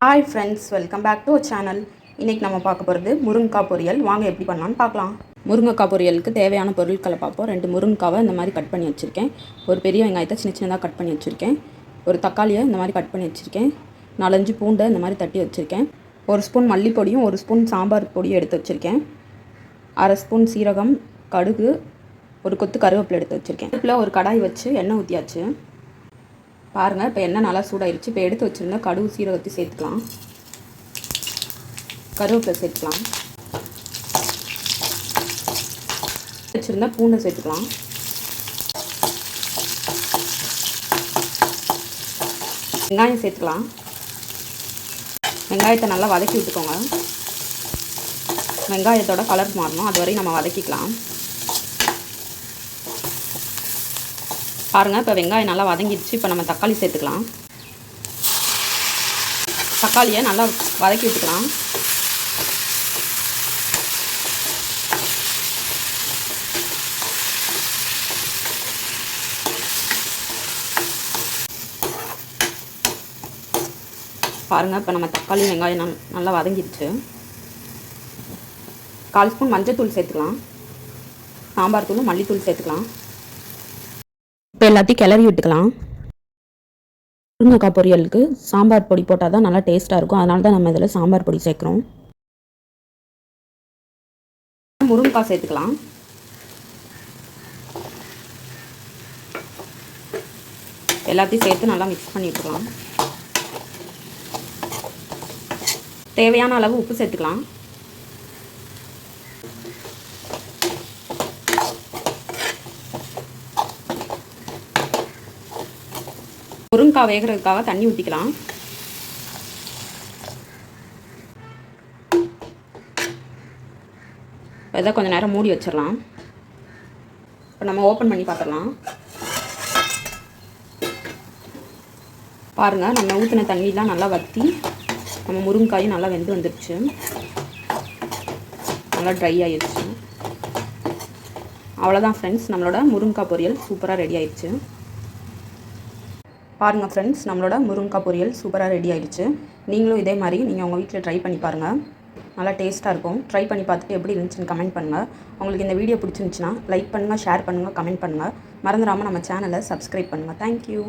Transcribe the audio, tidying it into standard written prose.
Hi friends, welcome back to channel. இன்றைக்கி நம்ம பார்க்க போகிறது முருங்கைக்காய் பொரியல். வாங்க எப்படி பண்ணலான்னு பார்க்கலாம். முருங்கைக்காய் பொரியலுக்கு தேவையான பொருட்களை பார்ப்போம். 2 முருங்கைக்காவை இந்த மாதிரி கட் பண்ணி வச்சுருக்கேன். ஒரு பெரிய வெங்காயத்தை சின்ன சின்னதாக கட் பண்ணி வச்சுருக்கேன். ஒரு தக்காளியை இந்த மாதிரி கட் பண்ணி வச்சுருக்கேன். 4-5 பூண்டை இந்த மாதிரி தட்டி வச்சுருக்கேன். 1 ஸ்பூன் மல்லிப்பொடியும் 1 ஸ்பூன் சாம்பார் பொடியும் எடுத்து வச்சுருக்கேன். 1/2 ஸ்பூன் சீரகம், கடுகு, ஒரு கொத்து கருவேப்பிலை எடுத்து வச்சுருக்கேன். அடுப்பில் ஒரு கடாய் வச்சு எண்ணெய் ஊற்றியாச்சு. பாருங்கள், இப்போ எண்ணெய் நல்லா சூடாயிருச்சு. இப்போ எடுத்து வச்சுருந்தா கடுகு சீரகத்தை சேர்த்துக்கலாம். கருவேப்பிலை சேர்த்துக்கலாம். வச்சுருந்தா பூண்டை சேர்த்துக்கலாம். வெங்காயம் சேர்த்துக்கலாம். வெங்காயத்தை நல்லா வதக்கி விட்டுக்கோங்க. வெங்காயத்தோட கலர் மாறணும், அது வரையும் நம்ம வதக்கிக்கலாம். பாருங்கள், இப்போ வெங்காயம் நல்லா வதங்கிடுச்சு. இப்போ நம்ம தக்காளி சேர்த்துக்கலாம். தக்காளியை நல்லா வதக்கி விட்டுக்கலாம். பாருங்கள், இப்போ நம்ம தக்காளி வெங்காயம் நல்லா வதங்கிடுச்சு. 1/4 ஸ்பூன் மஞ்சள் சேர்த்துக்கலாம். சாம்பார் தூள், மல்லித்தூள் சேர்த்துக்கலாம். இப்போ எல்லாத்தையும் கிளறி விட்டுக்கலாம். முருங்கைக்காய் பொரியலுக்கு சாம்பார் பொடி போட்டால் தான் நல்லா டேஸ்ட்டாக இருக்கும். அதனால தான் நம்ம இதில் சாம்பார் பொடி சேர்க்குறோம். முருங்கைக்காய் சேர்த்துக்கலாம். எல்லாத்தையும் சேர்த்து நல்லா மிக்ஸ் பண்ணி விட்டுக்கலாம். தேவையான அளவு உப்பு சேர்த்துக்கலாம். முருங்கைக்காய் வேகிறதுக்காக தண்ணி ஊற்றிக்கலாம். இதை கொஞ்சம் நேரம் மூடி வச்சிடலாம். இப்போ நம்ம ஓப்பன் பண்ணி பார்த்துடலாம். பாருங்கள், நம்ம ஊற்றின தண்ணியெலாம் நல்லா வற்றி நம்ம முருங்கைக்காயும் நல்லா வெந்து வந்துடுச்சு. நல்லா ட்ரை ஆகிடுச்சு. அவ்வளோதான் ஃப்ரெண்ட்ஸ், நம்மளோட முருங்கைக்காய் பொரியல் சூப்பராக ரெடி ஆயிடுச்சு. பாருங்கள் ஃப்ரெண்ட்ஸ், நம்மளோட முருங்கைக்காய் பொரியல் சூப்பராக ரெடி ஆகிடுச்சு. நீங்களும் இதே மாதிரி நீங்கள் உங்கள் வீட்டில் ட்ரை பண்ணி பாருங்கள். நல்லா டேஸ்ட்டாக இருக்கும். ட்ரை பண்ணி பார்த்துட்டு எப்படி இருந்துச்சுன்னு கமெண்ட் பண்ணுங்கள். உங்களுக்கு இந்த வீடியோ பிடிச்சிருந்துச்சுன்னா லைக் பண்ணுங்கள், ஷேர் பண்ணுங்கள், கமெண்ட் பண்ணுங்கள். மறந்துடாமல் நம்ம சேனலை சப்ஸ்கிரைப் பண்ணுங்கள். தேங்க்யூ.